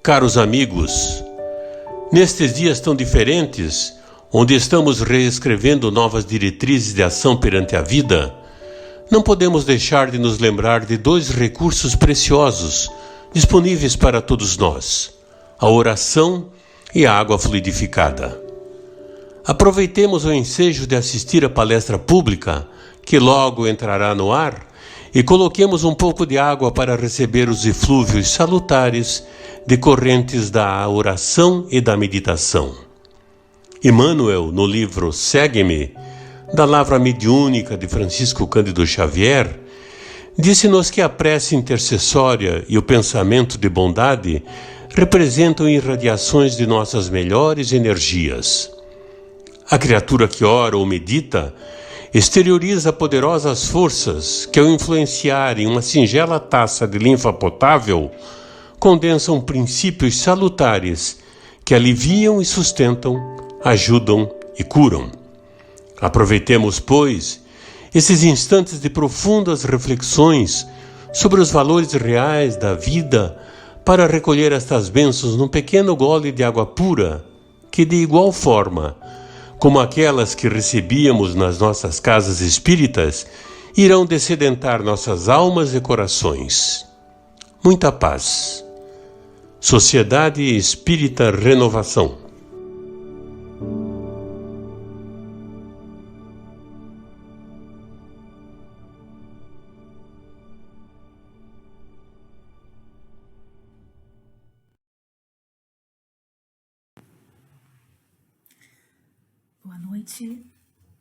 Caros amigos, nestes dias tão diferentes, onde estamos reescrevendo novas diretrizes de ação perante a vida, não podemos deixar de nos lembrar de dois recursos preciosos disponíveis para todos nós: a oração e a água fluidificada. Aproveitemos o ensejo de assistir à palestra pública, que logo entrará no ar, e coloquemos um pouco de água para receber os eflúvios salutares decorrentes da oração e da meditação. Emmanuel, no livro Segue-me, da Lavra Mediúnica de Francisco Cândido Xavier, disse-nos que a prece intercessória e o pensamento de bondade representam irradiações de nossas melhores energias. A criatura que ora ou medita exterioriza poderosas forças que, ao influenciar em uma singela taça de linfa potável, condensam princípios salutares que aliviam e sustentam, ajudam e curam. Aproveitemos, pois, esses instantes de profundas reflexões sobre os valores reais da vida para recolher estas bênçãos num pequeno gole de água pura que, de igual forma como aquelas que recebíamos nas nossas casas espíritas, irão dessedentar nossas almas e corações. Muita paz. Sociedade Espírita Renovação. Boa noite,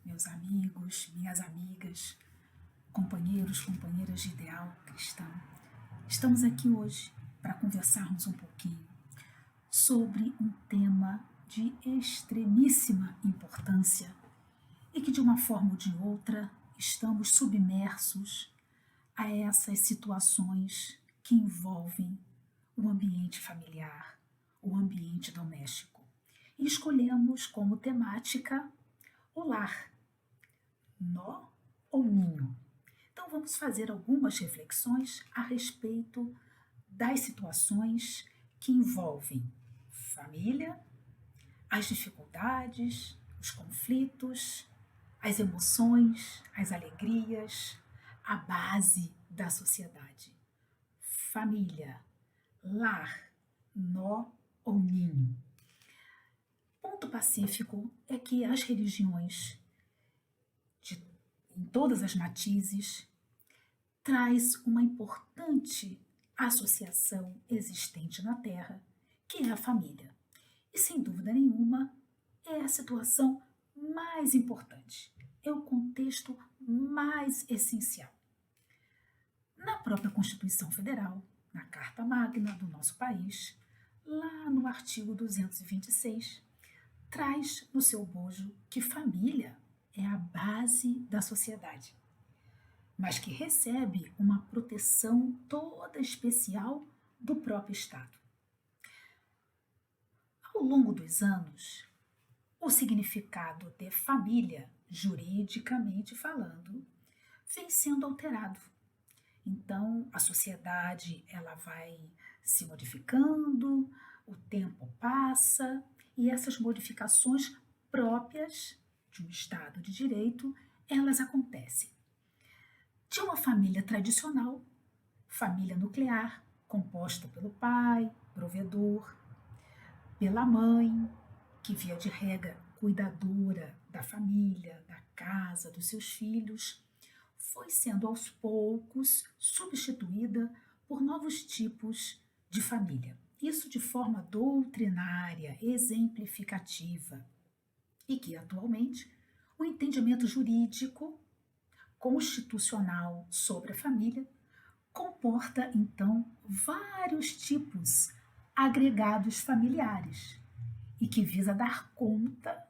meus amigos, minhas amigas, companheiros, companheiras de ideal cristão. Estamos aqui hoje para conversarmos um pouquinho sobre um tema de extremíssima importância e que, de uma forma ou de outra, estamos submersos a essas situações que envolvem o ambiente familiar, o ambiente doméstico. E escolhemos como temática o lar, nó ou ninho. Então vamos fazer algumas reflexões a respeito das situações que envolvem família, as dificuldades, os conflitos, as emoções, as alegrias, a base da sociedade. Família, lar, nó ou ninho. Ponto pacífico é que as religiões, em todas as matizes, traz uma importante associação existente na Terra, que é a família. E, sem dúvida nenhuma, é a situação mais importante, é o contexto mais essencial. Na própria Constituição Federal, na Carta Magna do nosso país, lá no artigo 226, traz no seu bojo que família é a base da sociedade, mas que recebe uma proteção toda especial do próprio Estado. Ao longo dos anos, o significado de família, juridicamente falando, vem sendo alterado. Então, a sociedade ela vai se modificando, o tempo passa, e essas modificações próprias de um Estado de Direito, elas acontecem. De uma família tradicional, família nuclear, composta pelo pai, provedor, pela mãe, que via de regra cuidadora da família, da casa, dos seus filhos, foi sendo aos poucos substituída por novos tipos de família. Isso de forma doutrinária, exemplificativa, e que atualmente o entendimento jurídico constitucional sobre a família comporta então vários tipos agregados familiares e que visa dar conta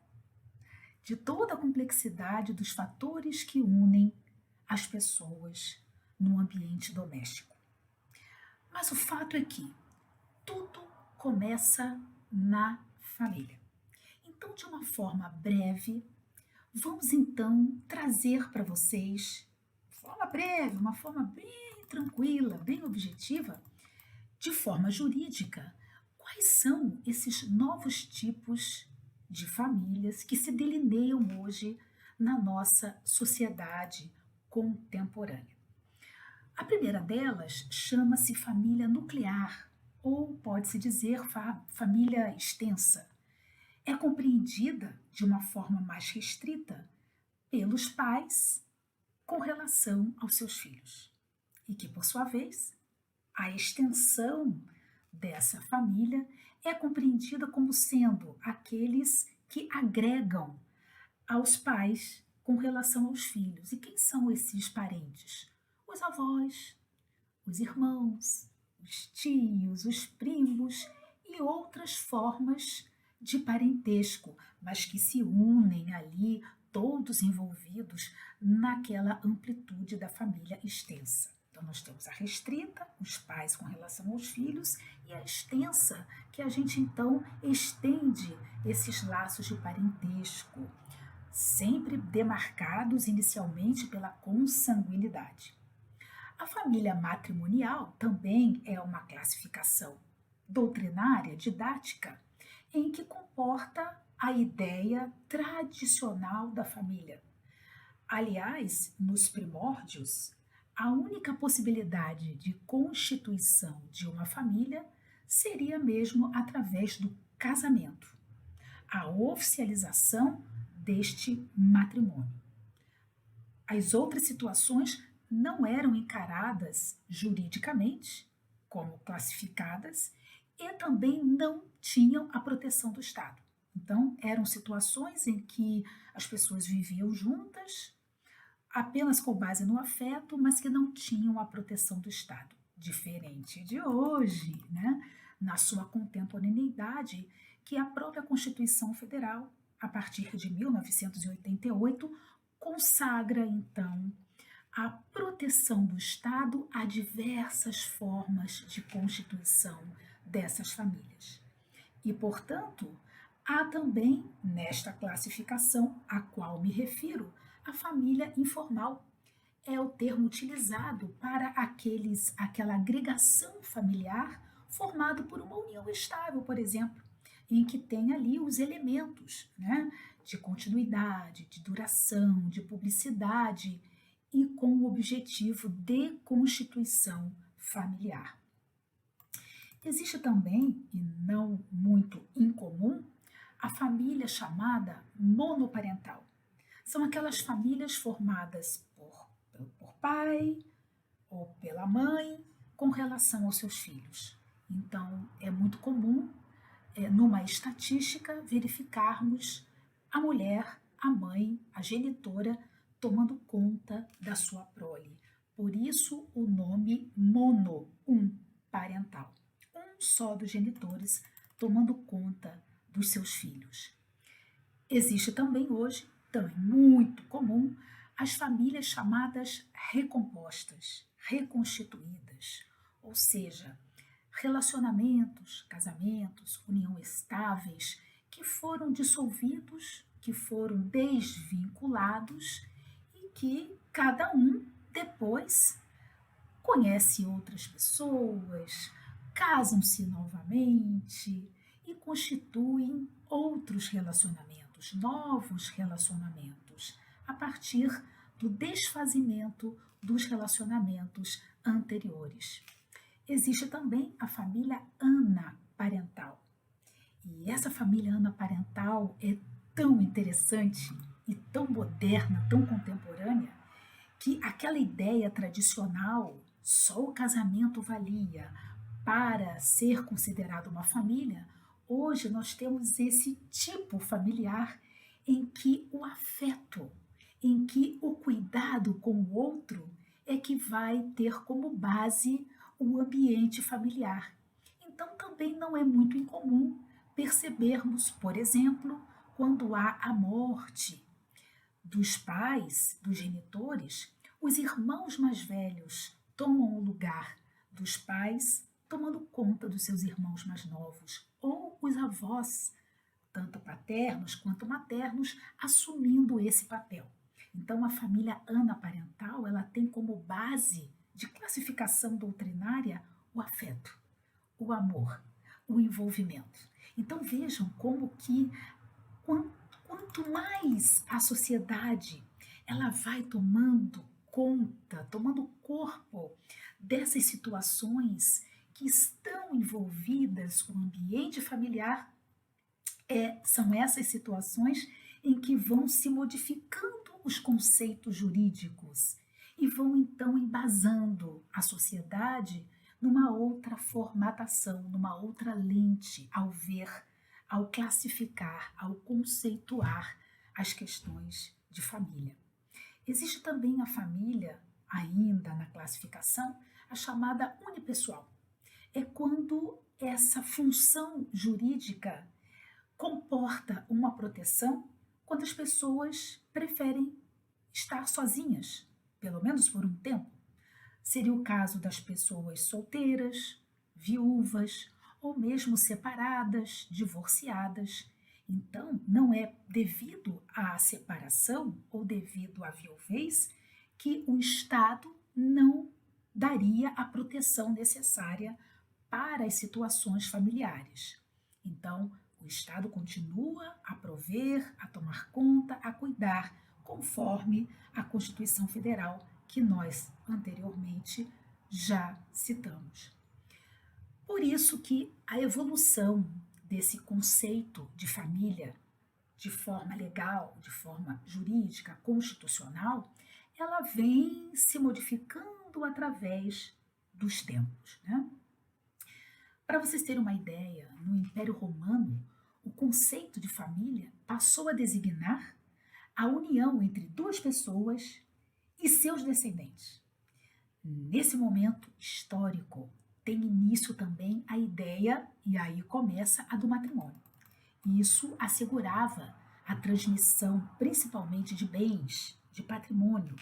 de toda a complexidade dos fatores que unem as pessoas no ambiente doméstico. Mas o fato é que tudo começa na família. Então, de uma forma breve, vamos então trazer para vocês, forma breve, uma forma bem tranquila, bem objetiva, de forma jurídica, quais são esses novos tipos de famílias que se delineiam hoje na nossa sociedade contemporânea. A primeira delas chama-se família nuclear, ou pode-se dizer família extensa. É compreendida de uma forma mais restrita pelos pais com relação aos seus filhos, e que, por sua vez, a extensão dessa família é compreendida como sendo aqueles que agregam aos pais com relação aos filhos. E quem são esses parentes? Os avós, os irmãos, os tios, os primos e outras formas de parentesco, mas que se unem ali, todos envolvidos naquela amplitude da família extensa. Então, nós temos a restrita, os pais com relação aos filhos, e a extensa, que a gente então estende esses laços de parentesco, sempre demarcados inicialmente pela consanguinidade. A família matrimonial também é uma classificação doutrinária, didática, em que comporta a ideia tradicional da família. Aliás, nos primórdios, a única possibilidade de constituição de uma família seria mesmo através do casamento, a oficialização deste matrimônio. As outras situações não eram encaradas juridicamente como classificadas e também não tinham a proteção do Estado. Então, eram situações em que as pessoas viviam juntas, apenas com base no afeto, mas que não tinham a proteção do Estado. Diferente de hoje, né? Na sua contemporaneidade, que a própria Constituição Federal, a partir de 1988, consagra, então, a proteção do Estado a diversas formas de constituição dessas famílias. E, portanto, há também, nesta classificação a qual me refiro, a família informal. É o termo utilizado para aquela agregação familiar formado por uma união estável, por exemplo, em que tem ali os elementos, né, de continuidade, de duração, de publicidade e com o objetivo de constituição familiar. Existe também, e não muito incomum, a família chamada monoparental. São aquelas famílias formadas por pai ou pela mãe com relação aos seus filhos. Então, é muito comum, numa estatística, verificarmos a mulher, a mãe, a genitora, tomando conta da sua prole. Por isso, o nome mono, parental. Um só dos genitores tomando conta dos seus filhos. Existe também hoje, também muito comum, as famílias chamadas recompostas, reconstituídas, ou seja, relacionamentos, casamentos, união estáveis que foram dissolvidos, que foram desvinculados e que cada um depois conhece outras pessoas, casam-se novamente e constituem outros relacionamentos, novos relacionamentos, a partir do desfazimento dos relacionamentos anteriores. Existe também a família anaparental. E essa família anaparental é tão interessante e tão moderna, tão contemporânea, que aquela ideia tradicional, só o casamento valia para ser considerado uma família, hoje nós temos esse tipo familiar em que o afeto, em que o cuidado com o outro é que vai ter como base o ambiente familiar. Então também não é muito incomum percebermos, por exemplo, quando há a morte dos pais, dos genitores, os irmãos mais velhos tomam o lugar dos pais, tomando conta dos seus irmãos mais novos, ou os avós, tanto paternos quanto maternos, assumindo esse papel. Então, a família anaparental, ela tem como base de classificação doutrinária o afeto, o amor, o envolvimento. Então vejam como que quanto mais a sociedade ela vai tomando conta, tomando corpo dessas situações que estão envolvidas o ambiente familiar, são essas situações em que vão se modificando os conceitos jurídicos e vão então embasando a sociedade numa outra formatação, numa outra lente ao ver, ao classificar, ao conceituar as questões de família. Existe também a família, ainda na classificação, a chamada unipessoal. É quando essa função jurídica comporta uma proteção quando as pessoas preferem estar sozinhas, pelo menos por um tempo. Seria o caso das pessoas solteiras, viúvas ou mesmo separadas, divorciadas. Então, não é devido à separação ou devido à viuvez que o Estado não daria a proteção necessária para as situações familiares. Então, o Estado continua a prover, a tomar conta, a cuidar, conforme a Constituição Federal que nós anteriormente já citamos. Por isso que a evolução desse conceito de família, de forma legal, de forma jurídica, constitucional, ela vem se modificando através dos tempos, né? Para vocês terem uma ideia, no Império Romano, o conceito de família passou a designar a união entre duas pessoas e seus descendentes. Nesse momento histórico, tem início também a ideia, e aí começa a do matrimônio. Isso assegurava a transmissão principalmente de bens, de patrimônio,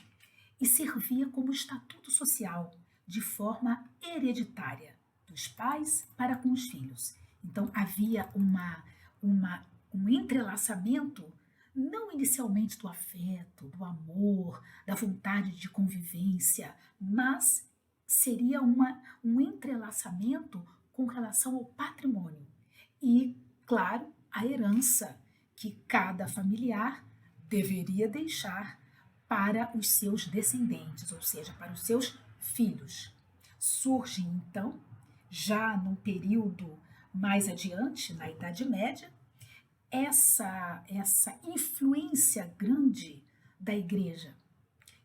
e servia como estatuto social, de forma hereditária, dos pais para com os filhos. Então havia um entrelaçamento, não inicialmente do afeto, do amor, da vontade de convivência, mas seria um entrelaçamento com relação ao patrimônio e, claro, a herança que cada familiar deveria deixar para os seus descendentes, ou seja, para os seus filhos. Surge, então, já num período mais adiante, na Idade Média, essa influência grande da igreja.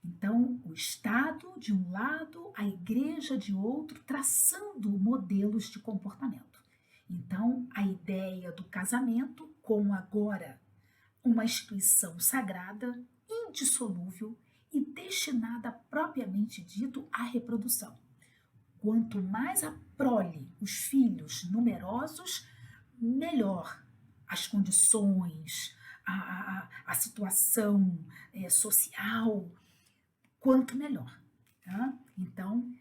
Então, o Estado de um lado, a igreja de outro, traçando modelos de comportamento. Então, a ideia do casamento como agora uma instituição sagrada, indissolúvel e destinada propriamente dito à reprodução. Quanto mais a prole, os filhos numerosos, melhor as condições, a situação social, quanto melhor. Tá? Então,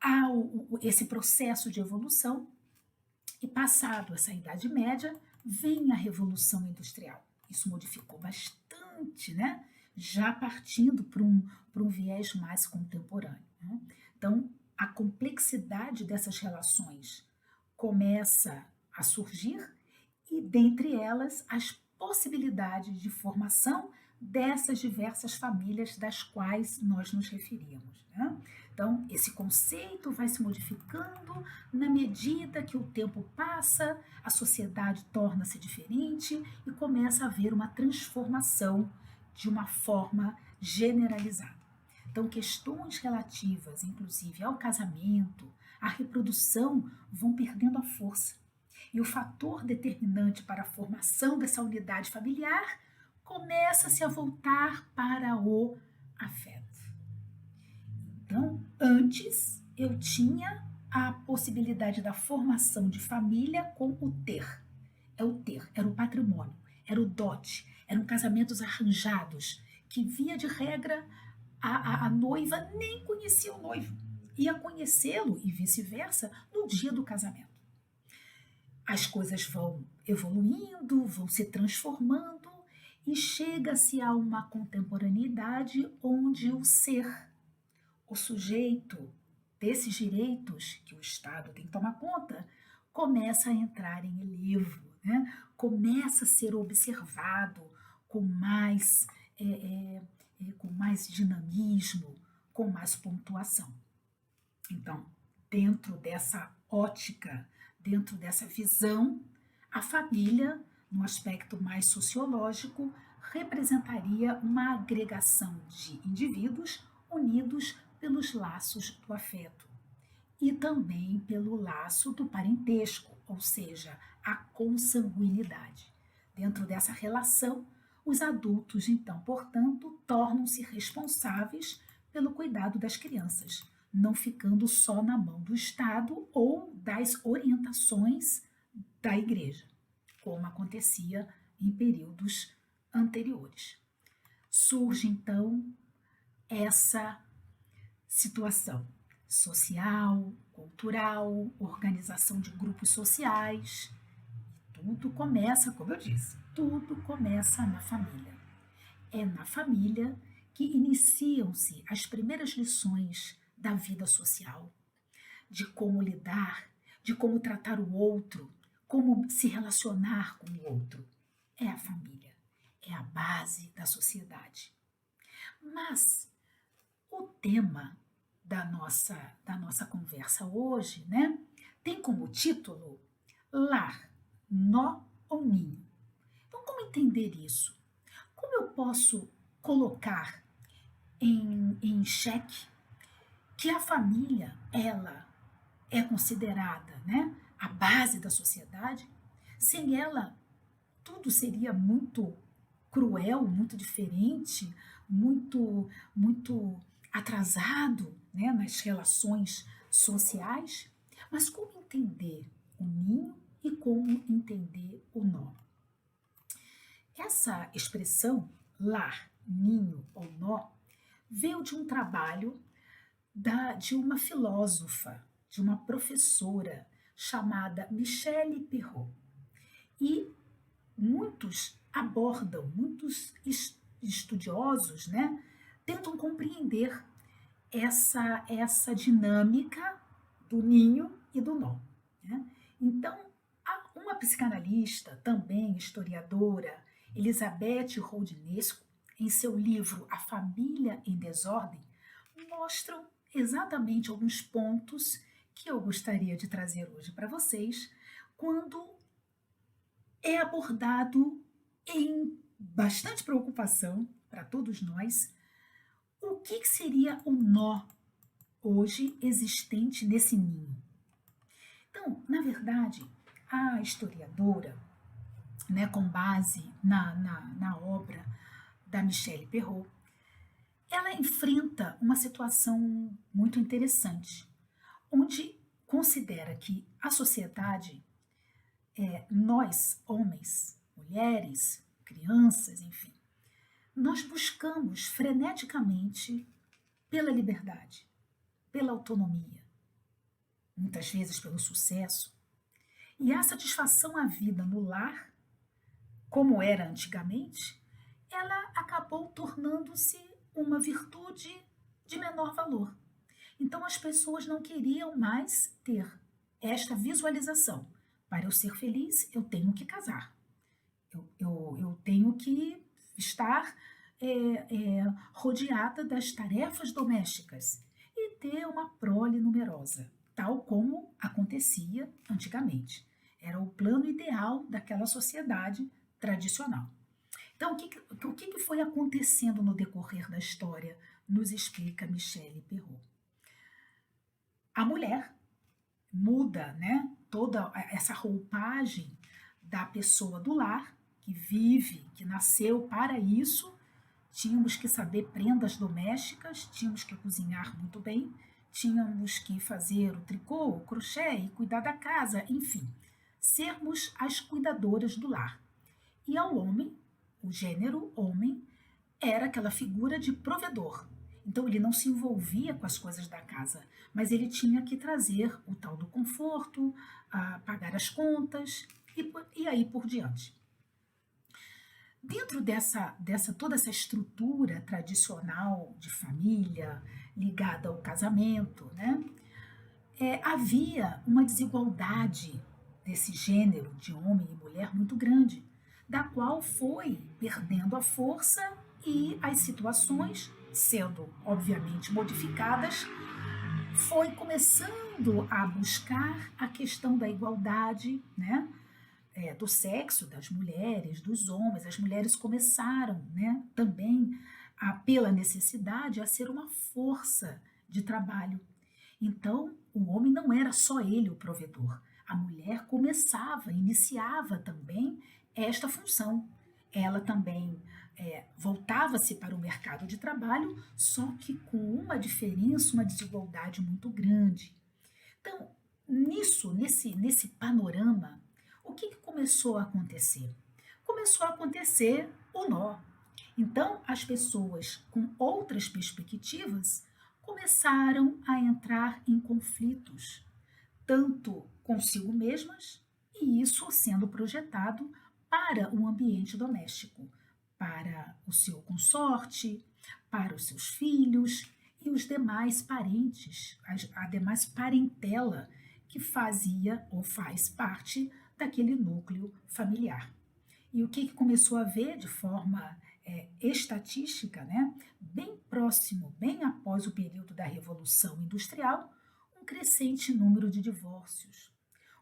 há esse processo de evolução e passado essa Idade Média, vem a Revolução Industrial. Isso modificou bastante, né? Já partindo para um viés mais contemporâneo. Né? Então, a complexidade dessas relações começa a surgir e, dentre elas, as possibilidades de formação dessas diversas famílias das quais nós nos referimos. Né? Então, esse conceito vai se modificando na medida que o tempo passa, a sociedade torna-se diferente e começa a haver uma transformação de uma forma generalizada. Então, questões relativas, inclusive, ao casamento, à reprodução, vão perdendo a força. E o fator determinante para a formação dessa unidade familiar começa-se a voltar para o afeto. Então, antes eu tinha a possibilidade da formação de família com o ter. Era o patrimônio, era o dote, eram casamentos arranjados, que via de regra a noiva nem conhecia o noivo, ia conhecê-lo e vice-versa no dia do casamento. As coisas vão evoluindo, vão se transformando e chega-se a uma contemporaneidade onde o ser, o sujeito desses direitos que o Estado tem que tomar conta começa a entrar em relevo, né? Começa a ser observado com com mais dinamismo, com mais pontuação. Então, dentro dessa ótica, dentro dessa visão, a família, no aspecto mais sociológico, representaria uma agregação de indivíduos unidos pelos laços do afeto e também pelo laço do parentesco, ou seja, a consanguinidade. Dentro dessa relação, os adultos, então, portanto, tornam-se responsáveis pelo cuidado das crianças, não ficando só na mão do Estado ou das orientações da igreja, como acontecia em períodos anteriores. Surge, então, essa situação social, cultural, organização de grupos sociais. Tudo começa, como eu disse, tudo começa na família. É na família que iniciam-se as primeiras lições da vida social, de como lidar, de como tratar o outro, como se relacionar com o outro. É a família, é a base da sociedade. Mas o tema da nossa conversa hoje, né, tem como título Lar, Nó ou Ninho. Então, como entender isso? Como eu posso colocar em xeque que a família, ela é considerada, né, a base da sociedade? Sem ela, tudo seria muito cruel, muito diferente, muito atrasado, né, nas relações sociais. Mas como entender o ninho e como entender o nó? Essa expressão lar, ninho ou nó veio de um trabalho de uma filósofa, de uma professora chamada Michelle Perrault. E muitos estudiosos, né, tentam compreender essa dinâmica do ninho e do nó, né? Então, uma psicanalista, também historiadora, Elizabeth Roudinesco, em seu livro A Família em Desordem, mostram exatamente alguns pontos que eu gostaria de trazer hoje para vocês, quando é abordado em bastante preocupação para todos nós o que seria o nó hoje existente nesse ninho. Então, na verdade, a historiadora, né, com base na obra da Michelle Perrault, ela enfrenta uma situação muito interessante, onde considera que a sociedade, nós, homens, mulheres, crianças, enfim, nós buscamos freneticamente pela liberdade, pela autonomia, muitas vezes pelo sucesso, e a satisfação à vida no lar, como era antigamente, ela acabou tornando-se uma virtude de menor valor. Então as pessoas não queriam mais ter esta visualização. Para eu ser feliz, eu tenho que casar. Eu tenho que estar rodeada das tarefas domésticas e ter uma prole numerosa, tal como acontecia antigamente. Era o plano ideal daquela sociedade tradicional. Então, o que foi acontecendo no decorrer da história, nos explica Michelle Perrault. A mulher muda, né, toda essa roupagem da pessoa do lar, que vive, que nasceu para isso. Tínhamos que saber prendas domésticas, tínhamos que cozinhar muito bem, tínhamos que fazer o tricô, o crochê e cuidar da casa, enfim, sermos as cuidadoras do lar. E ao homem, o gênero homem, era aquela figura de provedor. Então ele não se envolvia com as coisas da casa, mas ele tinha que trazer o tal do conforto, pagar as contas e aí por diante. Dentro dessa toda essa estrutura tradicional de família, ligada ao casamento, né? Havia uma desigualdade desse gênero de homem e mulher muito grande, da qual foi perdendo a força e as situações, sendo obviamente modificadas, foi começando a buscar a questão da igualdade, né? Do sexo, das mulheres, dos homens. As mulheres começaram, né, também, pela necessidade, a ser uma força de trabalho. Então, o homem não era só ele o provedor. A mulher começava, iniciava também esta função. Ela também voltava-se para o mercado de trabalho, só que com uma diferença, uma desigualdade muito grande. Então, nesse panorama, o que começou a acontecer? Começou a acontecer o nó. Então, as pessoas com outras perspectivas começaram a entrar em conflitos, tanto consigo mesmas, e isso sendo projetado para o ambiente doméstico, para o seu consorte, para os seus filhos e os demais parentes, a demais parentela que fazia ou faz parte daquele núcleo familiar. E o que começou a ver de forma estatística, né, bem próximo, bem após o período da Revolução Industrial, um crescente número de divórcios,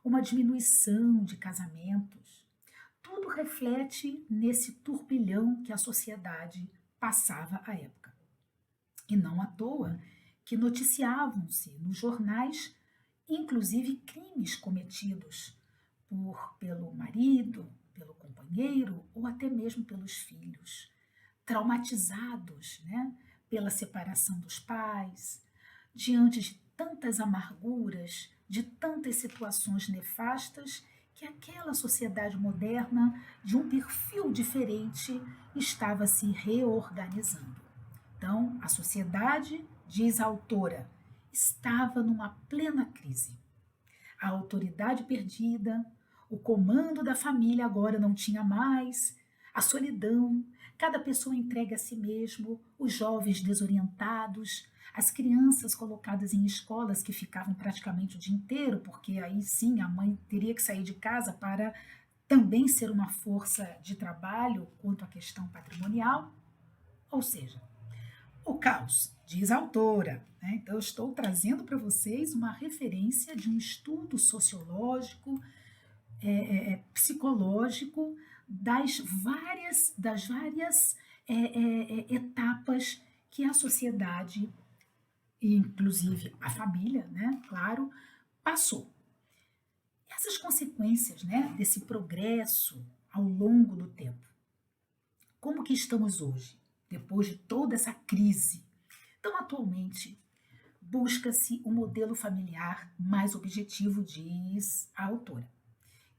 uma diminuição de casamentos. Tudo reflete nesse turbilhão que a sociedade passava à época. E não à toa que noticiavam-se nos jornais, inclusive crimes cometidos pelo marido, pelo companheiro ou até mesmo pelos filhos, traumatizados, né, pela separação dos pais, diante de tantas amarguras, de tantas situações nefastas que aquela sociedade moderna, de um perfil diferente, estava se reorganizando. Então, a sociedade, diz a autora, estava numa plena crise. A autoridade perdida, o comando da família agora não tinha mais, a solidão, cada pessoa entregue a si mesmo, os jovens desorientados, as crianças colocadas em escolas que ficavam praticamente o dia inteiro, porque aí sim a mãe teria que sair de casa para também ser uma força de trabalho quanto à questão patrimonial. Ou seja, o caos, diz a autora, né? Então, eu estou trazendo para vocês uma referência de um estudo sociológico, psicológico, das várias etapas que a sociedade, inclusive a família, né, claro, passou. Essas consequências, né, desse progresso ao longo do tempo. Como que estamos hoje, depois de toda essa crise? Então, atualmente, busca-se um modelo familiar mais objetivo, diz a autora,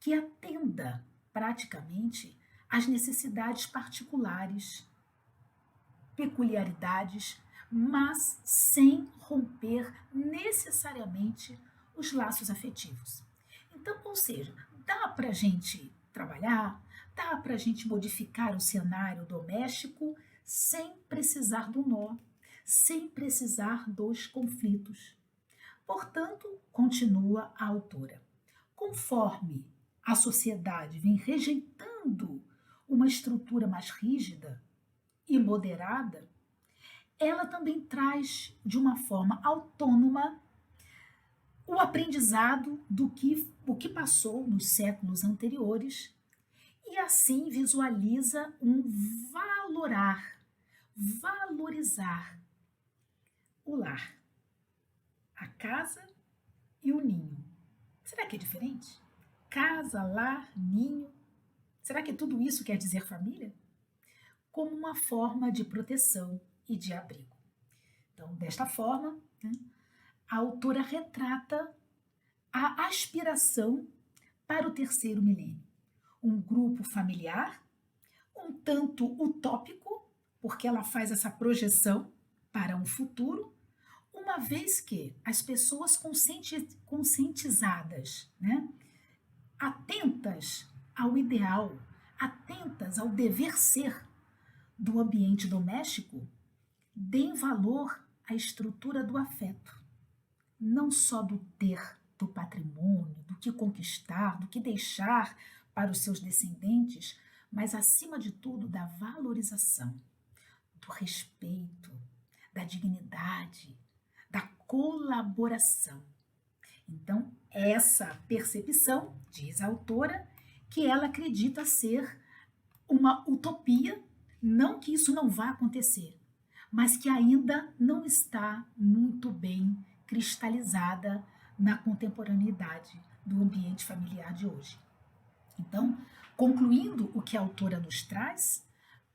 que atenda praticamente às necessidades particulares, peculiaridades, mas sem romper necessariamente os laços afetivos. Então, ou seja, dá para a gente trabalhar, dá para a gente modificar o cenário doméstico sem precisar do nó, sem precisar dos conflitos. Portanto, continua a autora, conforme a sociedade vem rejeitando uma estrutura mais rígida e moderada, ela também traz de uma forma autônoma o aprendizado o que passou nos séculos anteriores e assim visualiza um valorizar o lar, a casa e o ninho. Será que é diferente? Casa, lar, ninho. Será que tudo isso quer dizer família? Como uma forma de proteção e de abrigo. Então, desta forma, né, a autora retrata a aspiração para o terceiro milênio. Um grupo familiar, um tanto utópico, porque ela faz essa projeção para um futuro, uma vez que as pessoas conscientizadas, né, atentas ao ideal, atentas ao dever ser do ambiente doméstico, deem valor a estrutura do afeto, não só do ter, do patrimônio, do que conquistar, do que deixar para os seus descendentes, mas, acima de tudo, da valorização, do respeito, da dignidade, da colaboração. Então, essa percepção, diz a autora, que ela acredita ser uma utopia, não que isso não vá acontecer, mas que ainda não está muito bem cristalizada na contemporaneidade do ambiente familiar de hoje. Então, concluindo o que a autora nos traz,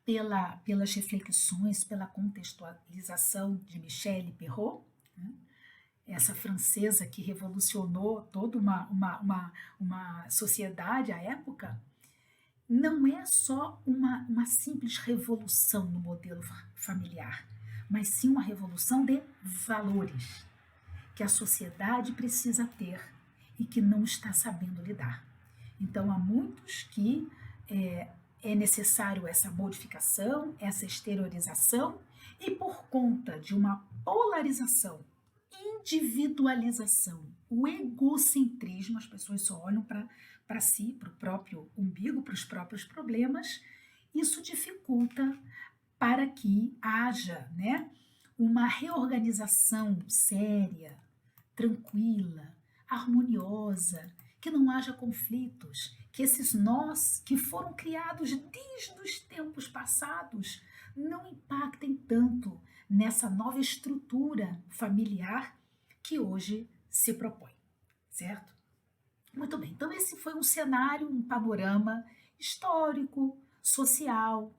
pelas reflexões, pela contextualização de Michelle Perrault, né, essa francesa que revolucionou toda uma sociedade à época, não é só uma simples revolução no modelo familiar, mas sim uma revolução de valores que a sociedade precisa ter e que não está sabendo lidar. Então, há muitos que é necessário essa modificação, essa exteriorização, e por conta de uma polarização, individualização, o egocentrismo, as pessoas só olham para si, para o próprio umbigo, para os próprios problemas, isso dificulta para que haja, né, uma reorganização séria, tranquila, harmoniosa, que não haja conflitos, que esses nós que foram criados desde os tempos passados não impactem tanto nessa nova estrutura familiar que hoje se propõe, certo? Muito bem, então esse foi um cenário, um panorama histórico, social,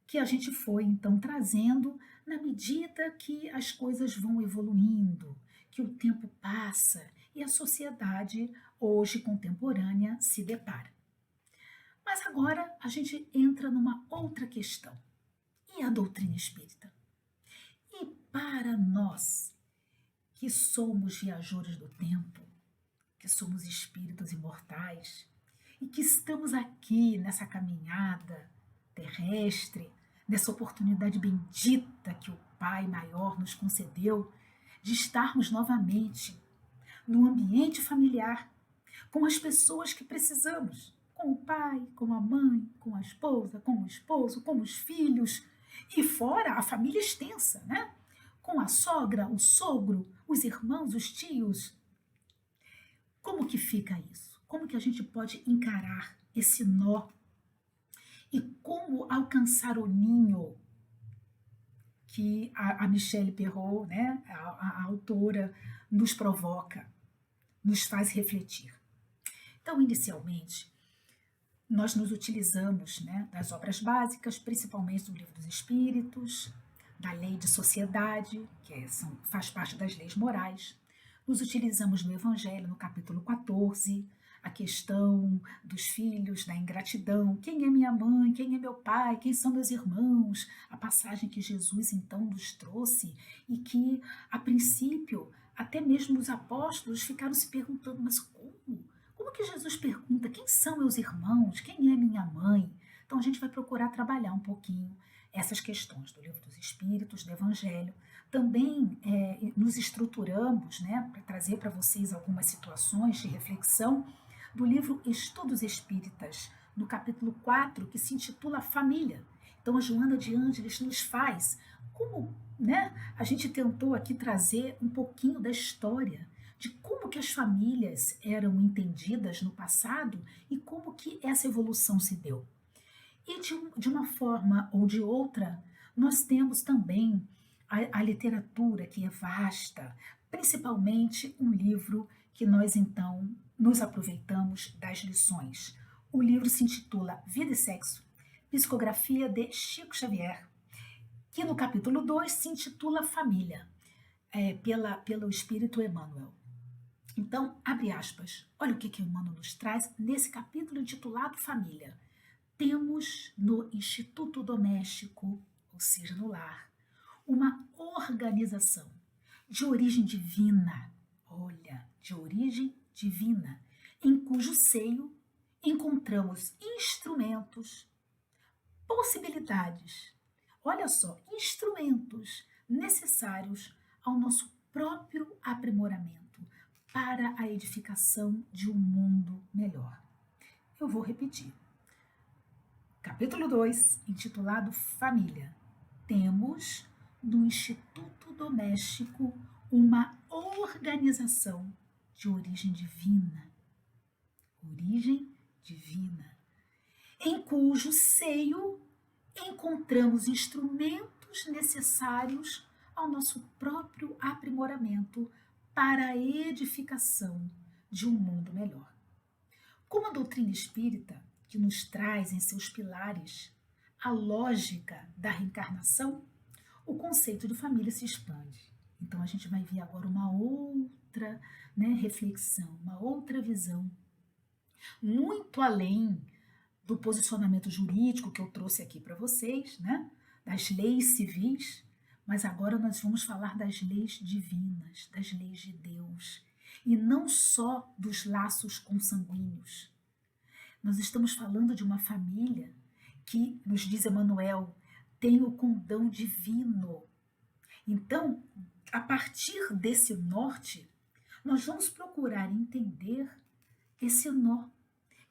que a gente foi então trazendo na medida que as coisas vão evoluindo, que o tempo passa e a sociedade hoje contemporânea se depara. Mas agora a gente entra numa outra questão. E a doutrina espírita? E para nós, que somos viajores do tempo, que somos espíritos imortais e que estamos aqui nessa caminhada terrestre, nessa oportunidade bendita que o Pai Maior nos concedeu de estarmos novamente no ambiente familiar, com as pessoas que precisamos, com o pai, com a mãe, com a esposa, com o esposo, com os filhos, e fora a família extensa, né? Com a sogra, o sogro, os irmãos, os tios. Como que fica isso? Como que a gente pode encarar esse nó? E como alcançar o ninho que a Michelle Perrault, né, a autora, nos provoca, nos faz refletir? Então, inicialmente, nós nos utilizamos, né, das obras básicas, principalmente do Livro dos Espíritos, da Lei de Sociedade, que faz parte das leis morais. Nos utilizamos do Evangelho, no capítulo 14, a questão dos filhos, da ingratidão. Quem é minha mãe? Quem é meu pai? Quem são meus irmãos? A passagem que Jesus, então, nos trouxe e que, a princípio, até mesmo os apóstolos ficaram se perguntando, mas como? Como que Jesus pergunta quem são meus irmãos, quem é minha mãe? Então a gente vai procurar trabalhar um pouquinho essas questões do Livro dos Espíritos, do Evangelho. Também nos estruturamos, né, para trazer para vocês algumas situações de reflexão do livro Estudos Espíritas, no capítulo 4, que se intitula Família. Então a Joana de Ângeles nos faz, como, né, a gente tentou aqui trazer um pouquinho da história de como que as famílias eram entendidas no passado e como que essa evolução se deu. E de uma forma ou de outra, nós temos também a literatura, que é vasta, principalmente um livro que nós então nos aproveitamos das lições. O livro se intitula Vida e Sexo, Psicografia de Chico Xavier, que no capítulo 2 se intitula Família, pelo Espírito Emmanuel. Então, abre aspas, olha o que Emmanuel nos traz nesse capítulo intitulado Família. Temos no Instituto Doméstico, ou seja, no lar, uma organização de origem divina, olha, de origem divina, em cujo seio encontramos instrumentos, possibilidades, olha só, instrumentos necessários ao nosso próprio aprimoramento para a edificação de um mundo melhor. Eu vou repetir. Capítulo 2, intitulado Família. Temos no Instituto Doméstico uma organização de origem divina. Origem divina. Em cujo seio encontramos instrumentos necessários ao nosso próprio aprimoramento para a edificação de um mundo melhor. Como a doutrina espírita, que nos traz em seus pilares a lógica da reencarnação, o conceito de família se expande. Então a gente vai ver agora uma outra reflexão, uma outra visão, muito além do posicionamento jurídico que eu trouxe aqui para vocês, das leis civis, mas agora nós vamos falar das leis divinas, das leis de Deus, e não só dos laços consanguíneos. Nós estamos falando de uma família que, nos diz Emmanuel, tem o condão divino. Então, a partir desse norte, nós vamos procurar entender esse nó,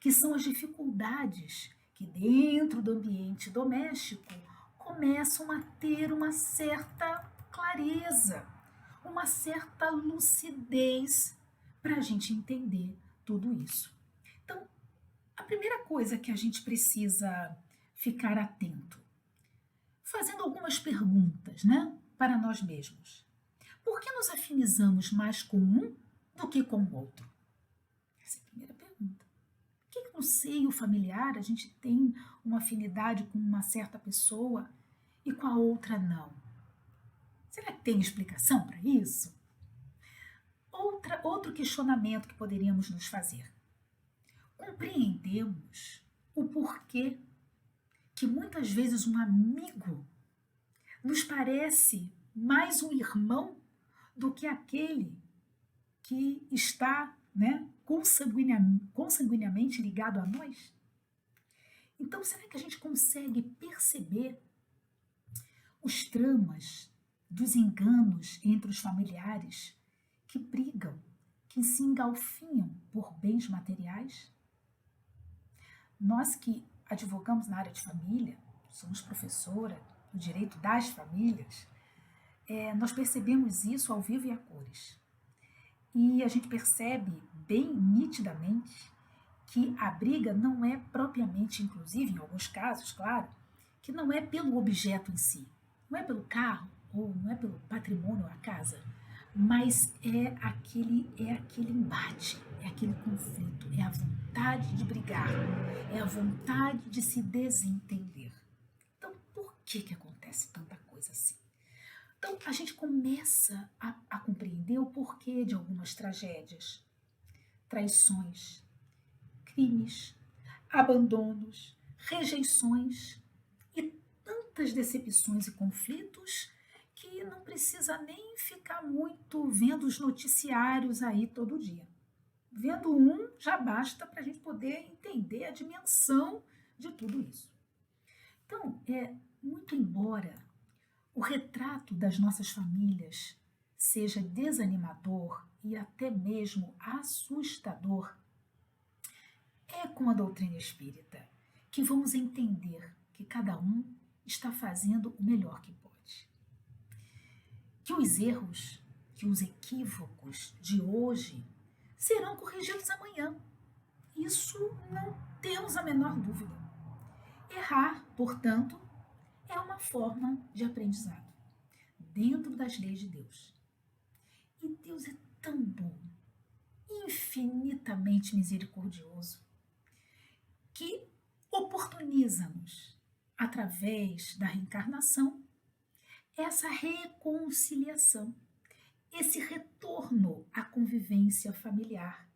que são as dificuldades que dentro do ambiente doméstico começam a ter uma certa clareza, uma certa lucidez para a gente entender tudo isso. Então, a primeira coisa que a gente precisa ficar atento, fazendo algumas perguntas, para nós mesmos. Por que nos afinizamos mais com um do que com o outro? Essa é a primeira pergunta. Por que no seio familiar a gente tem uma afinidade com uma certa pessoa e com a outra não? Será que tem explicação para isso? Outro questionamento que poderíamos nos fazer. Compreendemos o porquê que muitas vezes um amigo nos parece mais um irmão do que aquele que está consanguineamente ligado a nós? Então, será que a gente consegue perceber os tramas dos enganos entre os familiares que brigam, que se engalfinham por bens materiais? Nós que advogamos na área de família, somos professora do direito das famílias, nós percebemos isso ao vivo e a cores. E a gente percebe bem nitidamente que a briga não é propriamente, inclusive em alguns casos, claro, que não é pelo objeto em si, não é pelo carro, ou não é pelo patrimônio ou a casa, mas é aquele embate, é aquele conflito, é a vontade de brigar, é a vontade de se desentender. Então, por que acontece tanta coisa assim? Então, a gente começa a compreender o porquê de algumas tragédias, traições, crimes, abandonos, rejeições e tantas decepções e conflitos que não precisa nem ficar muito vendo os noticiários aí todo dia. Vendo um já basta para a gente poder entender a dimensão de tudo isso. Então, muito embora o retrato das nossas famílias seja desanimador e até mesmo assustador, é com a doutrina espírita que vamos entender que cada um está fazendo o melhor que pode. Que os erros, que os equívocos de hoje serão corrigidos amanhã. Isso não temos a menor dúvida. Errar, portanto, é uma forma de aprendizado dentro das leis de Deus. E Deus é tão bom, infinitamente misericordioso, que oportuniza-nos, através da reencarnação, essa reconciliação, esse retorno à convivência familiar,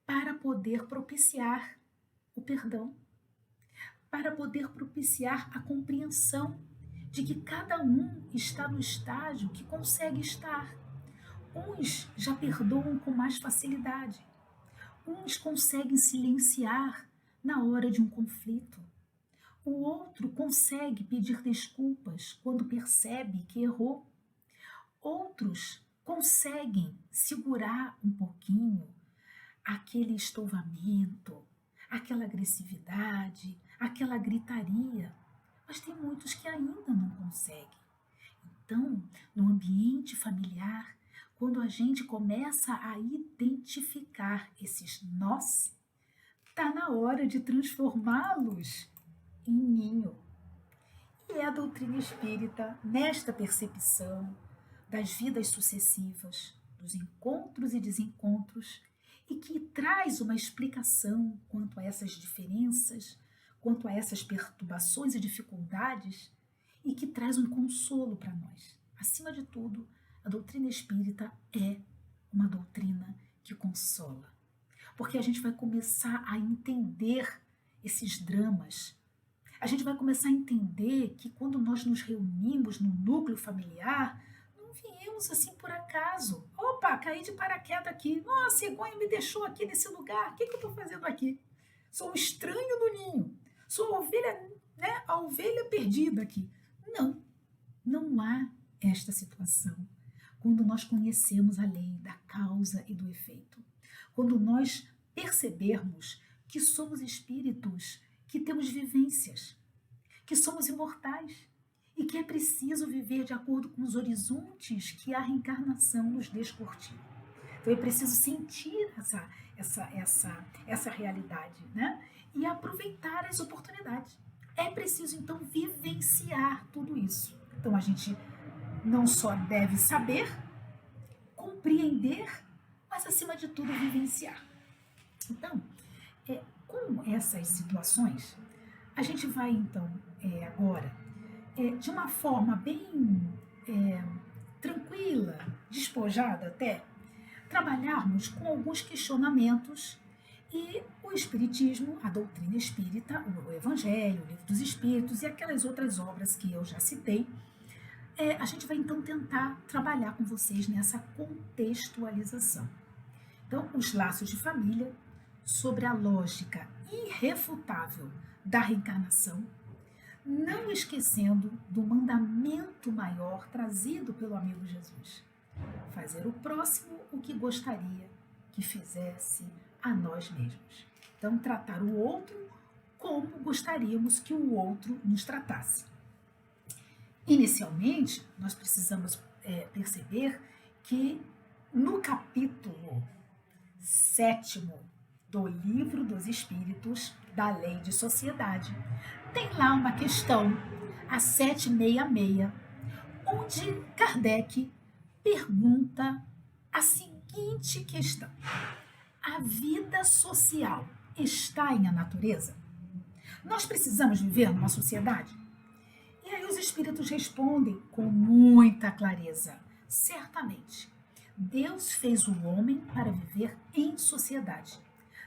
para poder propiciar o perdão, para poder propiciar a compreensão de que cada um está no estágio que consegue estar. Uns já perdoam com mais facilidade, uns conseguem silenciar na hora de um conflito, o outro consegue pedir desculpas quando percebe que errou. outros conseguem segurar um pouquinho aquele estouvamento, aquela agressividade, aquela gritaria, mas tem muitos que ainda não conseguem. Então, no ambiente familiar, quando a gente começa a identificar esses nós, está na hora de transformá-los em ninho. E é a doutrina espírita, nesta percepção das vidas sucessivas, dos encontros e desencontros, e que traz uma explicação quanto a essas diferenças, quanto a essas perturbações e dificuldades, e que traz um consolo para nós. Acima de tudo, a doutrina espírita é uma doutrina que consola, porque a gente vai começar a entender esses dramas. A gente vai começar a entender que quando nós nos reunimos no núcleo familiar, não viemos assim por acaso. Opa, caí de paraquedas aqui. Nossa, a cegonha me deixou aqui nesse lugar. O que eu estou fazendo aqui? Sou um estranho no ninho. Sou a ovelha, né? A ovelha perdida aqui. Não, não há esta situação. Quando nós conhecemos a lei da causa e do efeito. Quando nós percebermos que somos espíritos que temos vivências, que somos imortais e que é preciso viver de acordo com os horizontes que a reencarnação nos descortina. Então é preciso sentir essa realidade, né? E aproveitar as oportunidades. É preciso, então, vivenciar tudo isso. Então a gente não só deve saber, compreender, mas acima de tudo vivenciar. Então, com essas situações, a gente vai então agora, de uma forma bem tranquila, despojada até, trabalharmos com alguns questionamentos e o Espiritismo, a doutrina espírita, o Evangelho, o Livro dos Espíritos e aquelas outras obras que eu já citei. A gente vai então tentar trabalhar com vocês nessa contextualização. Então, os laços de família, sobre a lógica irrefutável da reencarnação, não esquecendo do mandamento maior trazido pelo amigo Jesus: fazer o próximo o que gostaria que fizesse a nós mesmos. Então, tratar o outro como gostaríamos que o outro nos tratasse. Inicialmente, nós precisamos perceber que no capítulo 7º do Livro dos Espíritos, da Lei de Sociedade, tem lá uma questão, a 766, onde Kardec pergunta a seguinte questão: a vida social está em a natureza? Nós precisamos viver numa sociedade? E aí os espíritos respondem com muita clareza: certamente, Deus fez o homem para viver em sociedade.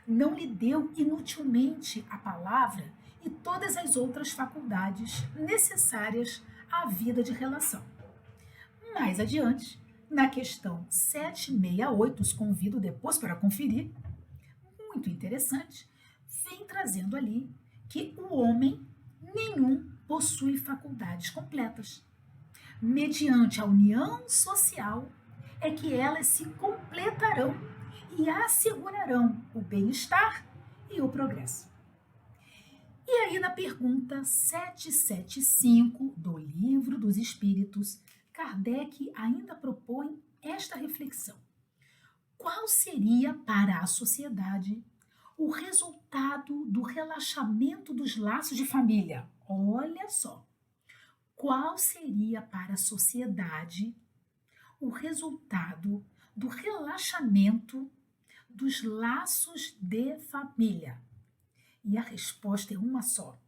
Não lhe deu inutilmente a palavra e todas as outras faculdades necessárias à vida de relação. Mais adiante, na questão 768, os convido depois para conferir, muito interessante, vem trazendo ali que o homem nenhum possui faculdades completas. Mediante a união social é que elas se completarão e assegurarão o bem-estar e o progresso. E aí na pergunta 775 do Livro dos Espíritos, Kardec ainda propõe esta reflexão: qual seria para a sociedade o resultado do relaxamento dos laços de família? Olha só, qual seria para a sociedade o resultado do relaxamento dos laços de família? E a resposta é uma só: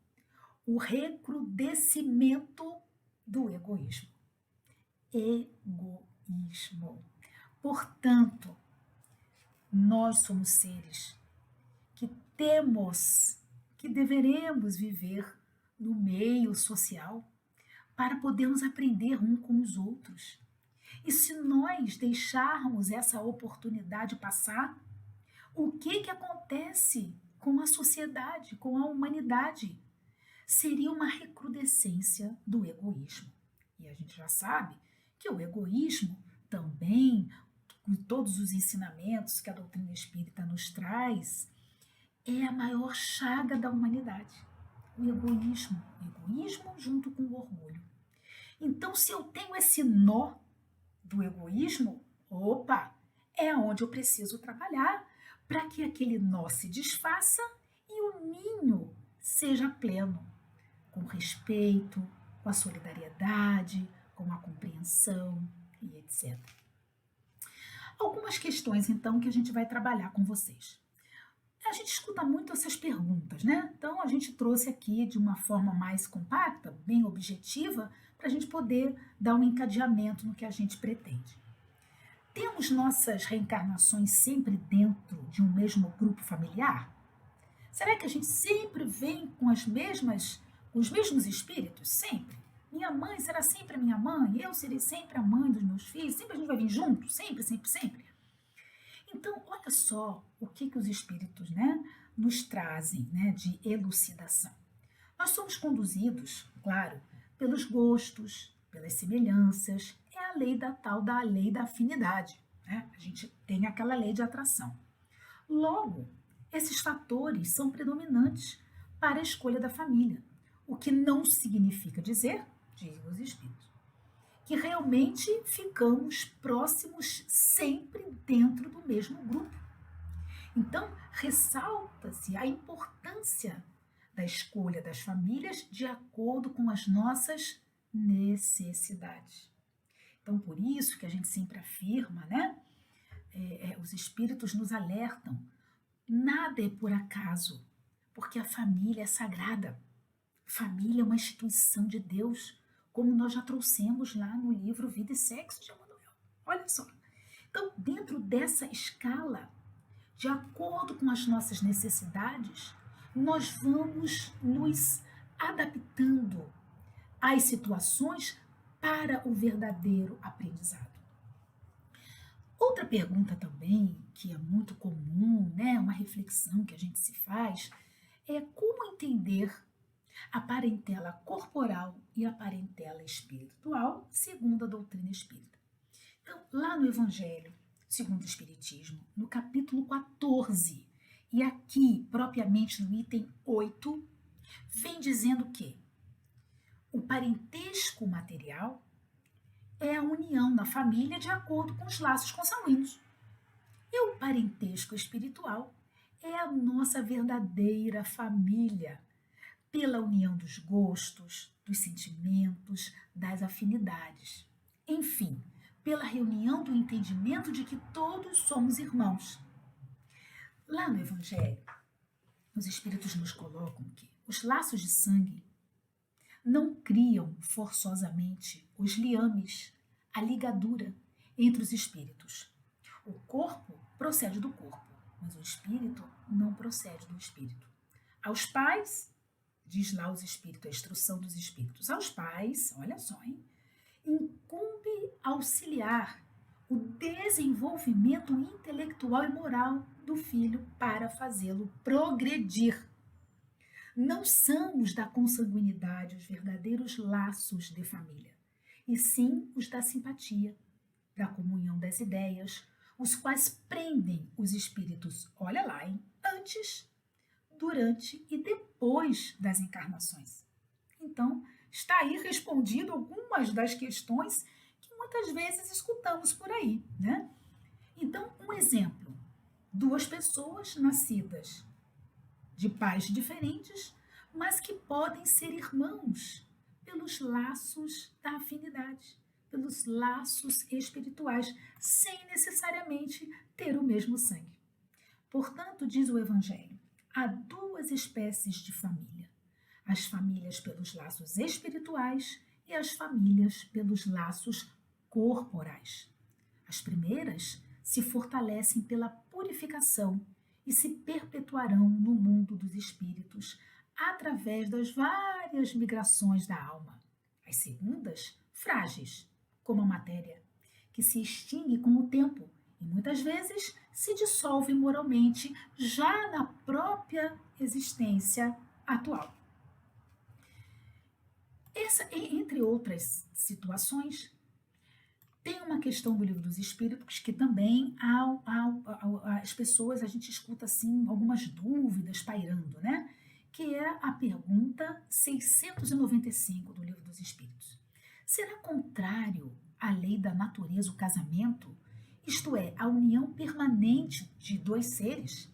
o recrudescimento do egoísmo. Egoísmo. Portanto, nós somos seres que que deveremos viver no meio social para podermos aprender um com os outros. E se nós deixarmos essa oportunidade passar, o que acontece com a sociedade, com a humanidade? Seria uma recrudescência do egoísmo. E a gente já sabe que o egoísmo também, com todos os ensinamentos que a doutrina espírita nos traz, é a maior chaga da humanidade. O egoísmo. O egoísmo junto com o orgulho. Então, se eu tenho esse nó do egoísmo, opa, é onde eu preciso trabalhar para que aquele nó se desfaça e o ninho seja pleno, com respeito, com a solidariedade, com a compreensão e etc. Algumas questões, então, que a gente vai trabalhar com vocês. A gente escuta muito essas perguntas, né? Então, a gente trouxe aqui de uma forma mais compacta, bem objetiva, para a gente poder dar um encadeamento no que a gente pretende. Temos nossas reencarnações sempre dentro de um mesmo grupo familiar? Será que a gente sempre vem com os mesmos espíritos? Sempre? Minha mãe será sempre a minha mãe, eu serei sempre a mãe dos meus filhos, sempre a gente vai vir junto? Sempre, sempre, sempre? Então, olha só o que os espíritos, né, nos trazem, né, de elucidação. Nós somos conduzidos, claro, pelos gostos, pelas semelhanças, é a lei da lei da afinidade, né? A gente tem aquela lei de atração. Logo, esses fatores são predominantes para a escolha da família, o que não significa dizer, dizem os espíritos, que realmente ficamos próximos sempre dentro do mesmo grupo. Então, ressalta-se a importância da escolha das famílias de acordo com as nossas necessidades. Então, por isso que a gente sempre afirma, né? Os espíritos nos alertam, nada é por acaso, porque a família é sagrada. Família é uma instituição de Deus, como nós já trouxemos lá no livro Vida e Sexo de Emmanuel. Olha só. Então, dentro dessa escala, de acordo com as nossas necessidades, nós vamos nos adaptando às situações para o verdadeiro aprendizado. Outra pergunta também, que é muito comum, né, uma reflexão que a gente se faz, é como entender a parentela corporal e a parentela espiritual, segundo a doutrina espírita. Então, lá no Evangelho, segundo o Espiritismo, no capítulo 14, e aqui, propriamente no item 8, vem dizendo que o parentesco material é a união na família de acordo com os laços consanguíneos. E o parentesco espiritual é a nossa verdadeira família, pela união dos gostos, dos sentimentos, das afinidades. Enfim, pela reunião do entendimento de que todos somos irmãos. Lá no Evangelho, os Espíritos nos colocam que os laços de sangue não criam forçosamente os liames, a ligadura entre os espíritos. O corpo procede do corpo, mas o espírito não procede do espírito. Aos pais, diz lá os espíritos, a instrução dos espíritos, aos pais, olha só, hein? Incumbe auxiliar o desenvolvimento intelectual e moral do filho para fazê-lo progredir. Não são os da consanguinidade os verdadeiros laços de família, e sim os da simpatia, da comunhão das ideias, os quais prendem os espíritos, olha lá, hein? Antes, durante e depois das encarnações. Então, está aí respondido algumas das questões que muitas vezes escutamos por aí, né? Então, um exemplo, 2 pessoas nascidas de pais diferentes, mas que podem ser irmãos pelos laços da afinidade, pelos laços espirituais, sem necessariamente ter o mesmo sangue. Portanto, diz o Evangelho, há 2 espécies de família, as famílias pelos laços espirituais e as famílias pelos laços corporais. As primeiras se fortalecem pela purificação e se perpetuarão no mundo dos espíritos através das várias migrações da alma. As segundas, frágeis, como a matéria, que se extingue com o tempo e muitas vezes se dissolve moralmente já na própria existência atual. Essa, entre outras situações, Tem uma questão do Livro dos Espíritos que também as pessoas, a gente escuta assim algumas dúvidas pairando, né? Que é a pergunta 695 do Livro dos Espíritos. Será contrário à lei da natureza o casamento? Isto é, a união permanente de dois seres?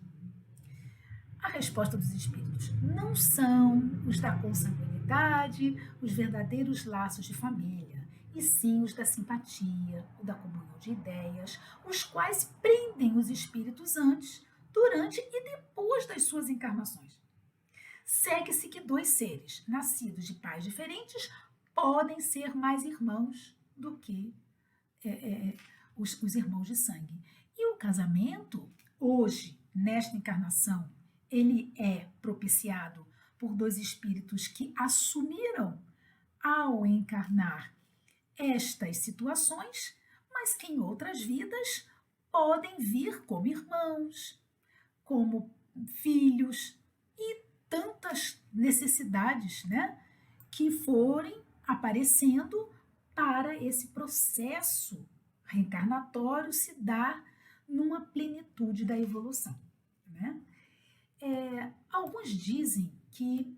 A resposta dos espíritos: não são os da consanguinidade os verdadeiros laços de família, e sim os da simpatia, o da comunhão de ideias, os quais prendem os espíritos antes, durante e depois das suas encarnações. Segue-se que dois seres, nascidos de pais diferentes, podem ser mais irmãos do que os irmãos de sangue. E o casamento, hoje, nesta encarnação, ele é propiciado por dois espíritos que assumiram, ao encarnar, estas situações, mas que em outras vidas podem vir como irmãos, como filhos e tantas necessidades, né, que forem aparecendo para esse processo reencarnatório se dar numa plenitude da evolução, né? Alguns dizem que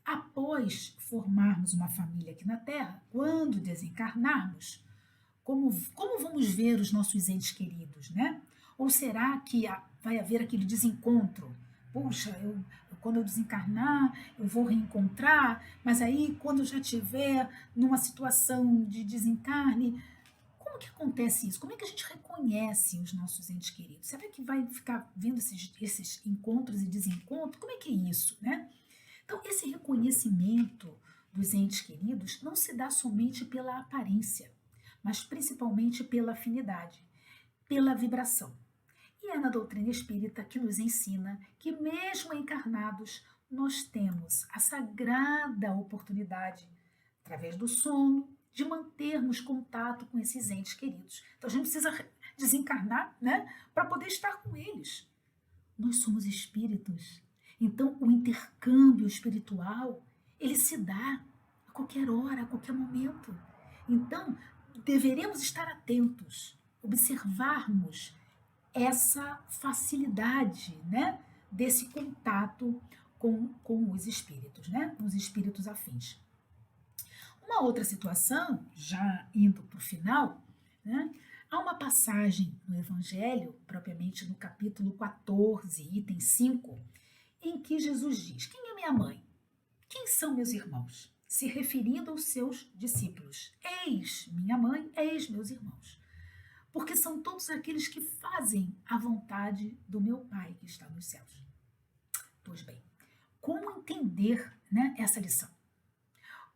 após formarmos uma família aqui na Terra, quando desencarnarmos, como vamos ver os nossos entes queridos, né? Ou será que vai haver aquele desencontro? Puxa, quando eu desencarnar, eu vou reencontrar, mas aí quando eu já estiver numa situação de desencarne, como que acontece isso? Como é que a gente reconhece os nossos entes queridos? Será que vai ficar vendo esses encontros e desencontros? Como é que é isso, né? Então, esse reconhecimento dos entes queridos não se dá somente pela aparência, mas principalmente pela afinidade, pela vibração. E é na doutrina espírita que nos ensina que, mesmo encarnados, nós temos a sagrada oportunidade, através do sono, de mantermos contato com esses entes queridos. Então, a gente precisa desencarnar, né, para poder estar com eles. Nós somos espíritos. Então, o intercâmbio espiritual, ele se dá a qualquer hora, a qualquer momento. Então, deveremos estar atentos, observarmos essa facilidade, né, desse contato com os espíritos, né, com os espíritos afins. Uma outra situação, já indo para o final, né, há uma passagem no Evangelho, propriamente no capítulo 14, item 5, em que Jesus diz: quem é minha mãe? Quem são meus irmãos? Se referindo aos seus discípulos. Eis minha mãe, eis meus irmãos. Porque são todos aqueles que fazem a vontade do meu Pai que está nos céus. Pois bem, como entender, né, essa lição?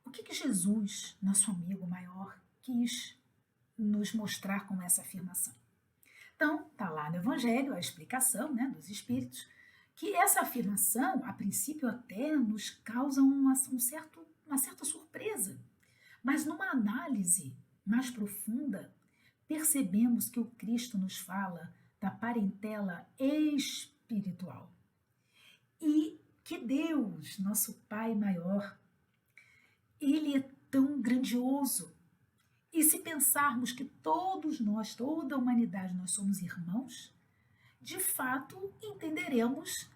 O que Jesus, nosso amigo maior, quis nos mostrar com essa afirmação? Então, está lá no Evangelho a explicação, né, dos Espíritos, que essa afirmação, a princípio, até nos causa uma certa surpresa. Mas numa análise mais profunda, percebemos que o Cristo nos fala da parentela espiritual. E que Deus, nosso Pai maior, Ele é tão grandioso. E se pensarmos que todos nós, toda a humanidade, nós somos irmãos, de fato entenderemos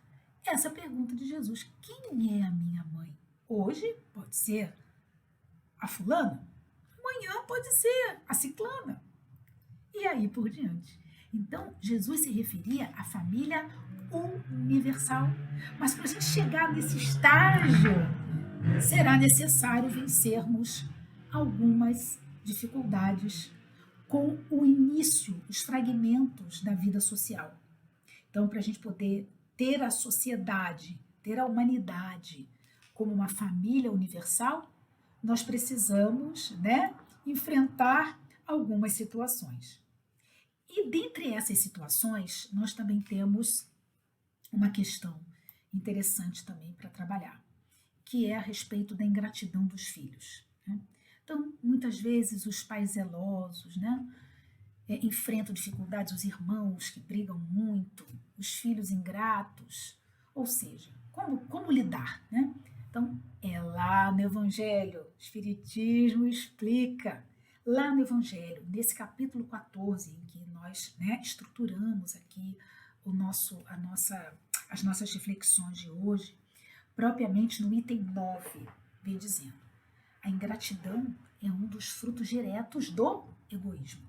essa pergunta de Jesus: quem é a minha mãe? Hoje pode ser a fulana, amanhã pode ser a ciclana, e aí por diante. Então, Jesus se referia à família universal. Mas para a gente chegar nesse estágio, será necessário vencermos algumas dificuldades com o início, os fragmentos da vida social. Então, para a gente poder ter a sociedade, ter a humanidade como uma família universal, nós precisamos, né, enfrentar algumas situações. E dentre essas situações, nós também temos uma questão interessante também para trabalhar, que é a respeito da ingratidão dos filhos, né? Então, muitas vezes os pais zelosos, né, enfrentam dificuldades, os irmãos que brigam muito, os filhos ingratos, ou seja, como lidar, né? Então, é lá no Evangelho, o Espiritismo explica. Lá no Evangelho, nesse capítulo 14, em que nós, estruturamos aqui as nossas reflexões de hoje, propriamente no item 9, vem dizendo: a ingratidão é um dos frutos diretos do egoísmo.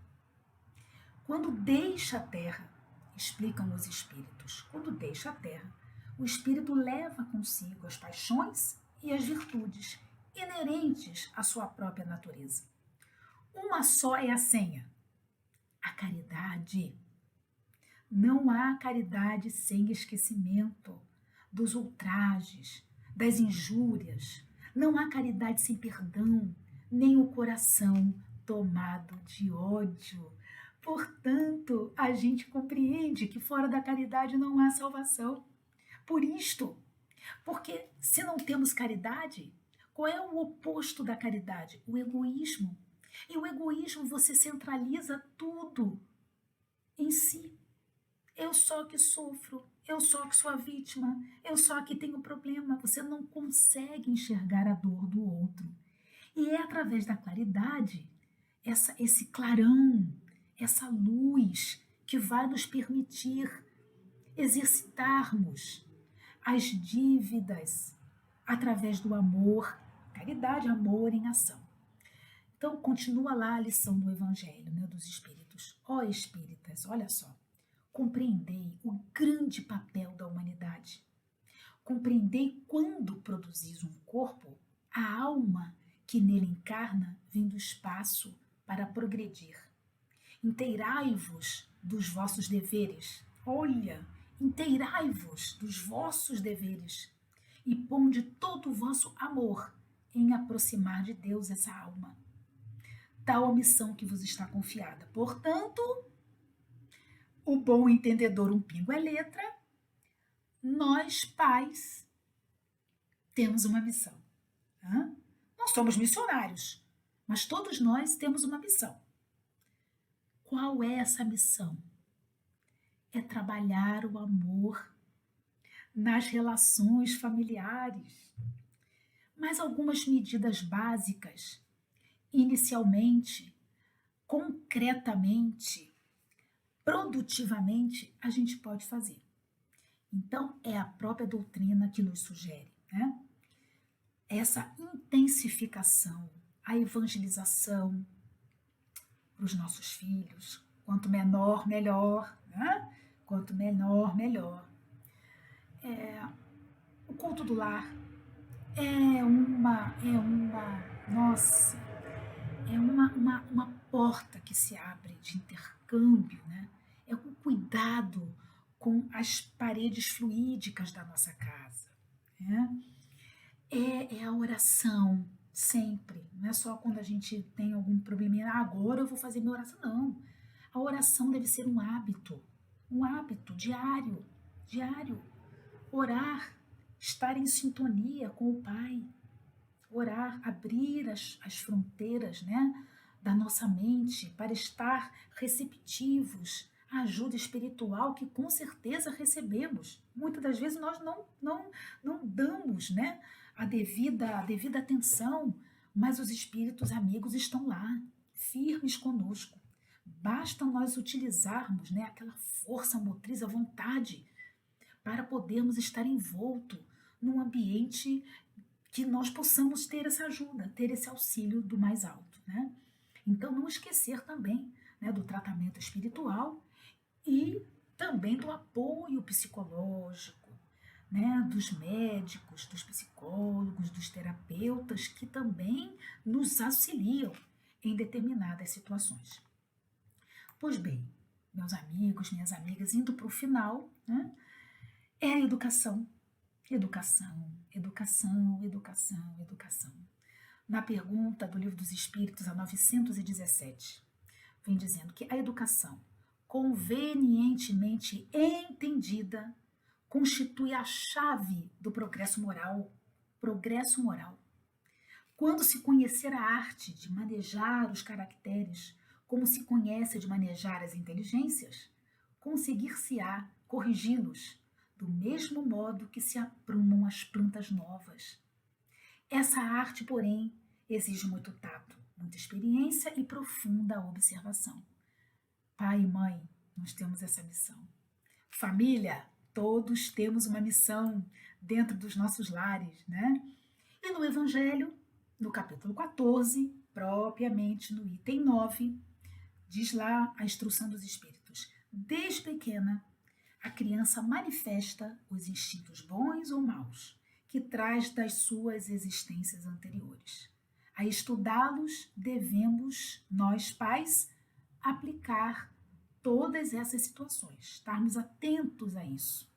Quando deixa a terra, explicam os espíritos, quando deixa a terra, o espírito leva consigo as paixões e as virtudes inerentes à sua própria natureza. Uma só é a senha: a caridade. Não há caridade sem esquecimento dos ultrajes, das injúrias. Não há caridade sem perdão, nem o coração tomado de ódio. Portanto, a gente compreende que fora da caridade não há salvação. Por isto, porque se não temos caridade, qual é o oposto da caridade? O egoísmo. E o egoísmo, você centraliza tudo em si. Eu só que sofro, eu só que sou a vítima, eu só que tenho problema. Você não consegue enxergar a dor do outro. E é através da claridade, esse clarão, essa luz que vai nos permitir exercitarmos as dívidas através do amor, caridade, amor em ação. Então, continua lá a lição do Evangelho, dos Espíritos. Ó Espíritas, olha só, compreendei o grande papel da humanidade. Compreendei quando produzis um corpo, a alma que nele encarna vem do espaço para progredir. Inteirai-vos dos vossos deveres. Olha, inteirai-vos dos vossos deveres e ponde todo o vosso amor em aproximar de Deus essa alma. Tal a missão que vos está confiada. Portanto, o bom entendedor, um pingo é letra, nós, pais, temos uma missão. Não somos missionários, mas todos nós temos uma missão. Qual é essa missão? É trabalhar o amor nas relações familiares. Mas algumas medidas básicas, inicialmente, concretamente, produtivamente, a gente pode fazer. Então, é a própria doutrina que nos sugere, essa intensificação, a evangelização para os nossos filhos. Quanto menor, melhor. Quanto menor, melhor. O culto do lar é uma porta que se abre de intercâmbio, É um cuidado com as paredes fluídicas da nossa casa. É a oração, sempre. Não é só quando a gente tem algum probleminha, agora eu vou fazer minha oração. Não. A oração deve ser um hábito diário. Orar, estar em sintonia com o Pai. Orar, abrir as fronteiras, da nossa mente para estar receptivos à ajuda espiritual que com certeza recebemos. Muitas das vezes nós não damos, a devida atenção, mas os espíritos amigos estão lá, firmes conosco. Basta nós utilizarmos, aquela força motriz, a vontade, para podermos estar envolto num ambiente que nós possamos ter essa ajuda, ter esse auxílio do mais alto. Então, não esquecer também do tratamento espiritual e também do apoio psicológico, dos médicos, dos psicólogos, dos terapeutas, que também nos auxiliam em determinadas situações. Pois bem, meus amigos, minhas amigas, indo para o final, é a educação. Educação. Na pergunta do Livro dos Espíritos, a 917, vem dizendo que a educação, convenientemente entendida, constitui a chave do progresso moral. Quando se conhecer a arte de manejar os caracteres, como se conhece de manejar as inteligências, conseguir-se-á corrigi-los do mesmo modo que se aprumam as plantas novas. Essa arte, porém, exige muito tato, muita experiência e profunda observação. Pai e mãe, nós temos essa missão. Família, todos temos uma missão dentro dos nossos lares, né? E no Evangelho, no capítulo 14, propriamente no item 9, diz lá a instrução dos Espíritos. Desde pequena, a criança manifesta os instintos bons ou maus, que traz das suas existências anteriores. A estudá-los, devemos, nós pais, aplicar todas essas situações, estarmos atentos a isso.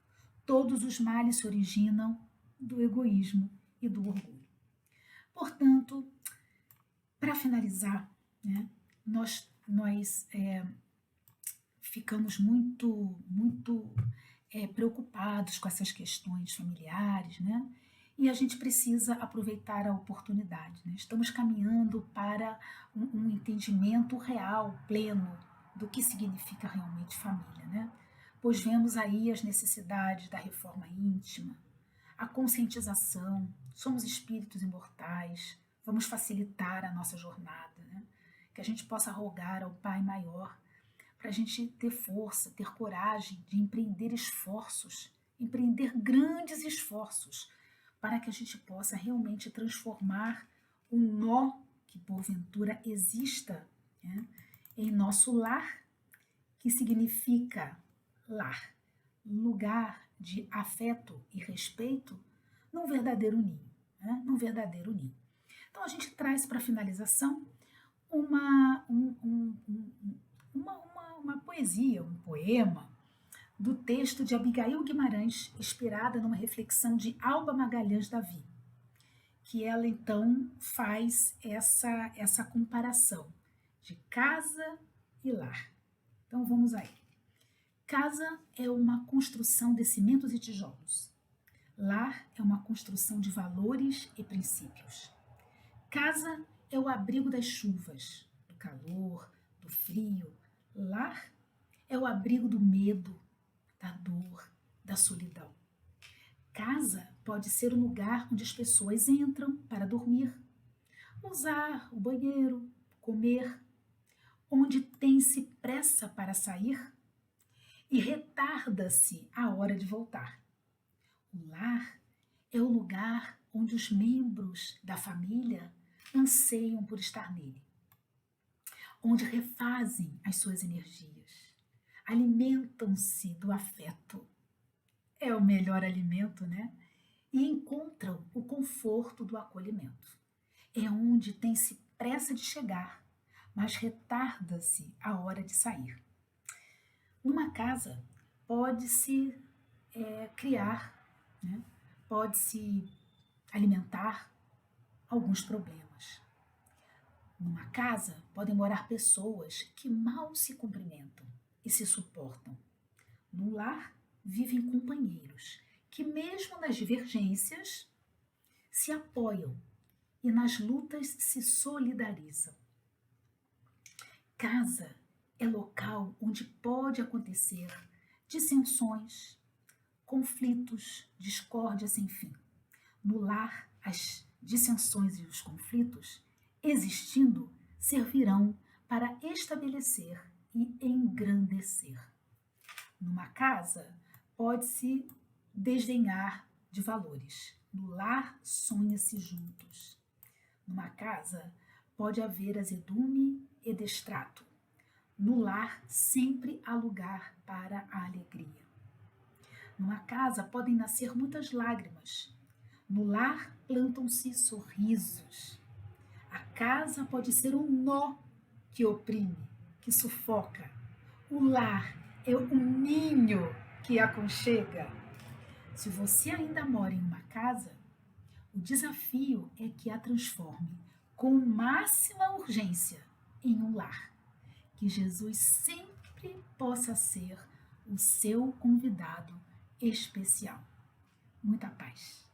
Todos os males se originam do egoísmo e do orgulho. Portanto, para finalizar, né, nós ficamos muito preocupados com essas questões familiares, né? E a gente precisa aproveitar a oportunidade, né? Estamos caminhando para um entendimento real, pleno, do que significa realmente família, né? Pois vemos aí as necessidades da reforma íntima, a conscientização, somos espíritos imortais, vamos facilitar a nossa jornada, né? Que a gente possa rogar ao Pai Maior para a gente ter força, ter coragem de empreender esforços, empreender grandes esforços, para que a gente possa realmente transformar o nó que porventura exista, né, em nosso lar, que significa lar, lugar de afeto e respeito, num verdadeiro ninho, né, num verdadeiro ninho. Então a gente traz para finalização uma poesia, um poema, do texto de Abigail Guimarães, inspirada numa reflexão de Alba Magalhães Davi, que ela então faz essa comparação de casa e lar. Então vamos aí. Casa é uma construção de cimentos e tijolos. Lar é uma construção de valores e princípios. Casa é o abrigo das chuvas, do calor, do frio. Lar é o abrigo do medo, da dor, da solidão. Casa pode ser o lugar onde as pessoas entram para dormir, usar o banheiro, comer, onde tem-se pressa para sair e retarda-se a hora de voltar. O lar é o lugar onde os membros da família anseiam por estar nele, onde refazem as suas energias, alimentam-se do afeto. É o melhor alimento, né? E encontram o conforto do acolhimento. É onde tem-se pressa de chegar, mas retarda-se a hora de sair. Numa casa, pode-se criar, né? Pode-se alimentar alguns problemas. Numa casa, podem morar pessoas que mal se cumprimentam e se suportam. No lar, vivem companheiros que, mesmo nas divergências, se apoiam e nas lutas se solidarizam. Casa é local onde pode acontecer dissensões, conflitos, discórdia sem fim. No lar, as dissensões e os conflitos, existindo, servirão para estabelecer e engrandecer. Numa casa, pode-se desdenhar de valores. No lar, sonha-se juntos. Numa casa, pode haver azedume e destrato. No lar, sempre há lugar para a alegria. Numa casa, podem nascer muitas lágrimas. No lar, plantam-se sorrisos. A casa pode ser um nó que oprime, que sufoca. O lar é um ninho que aconchega. Se você ainda mora em uma casa, o desafio é que a transforme com máxima urgência em um lar. Que Jesus sempre possa ser o seu convidado especial. Muita paz.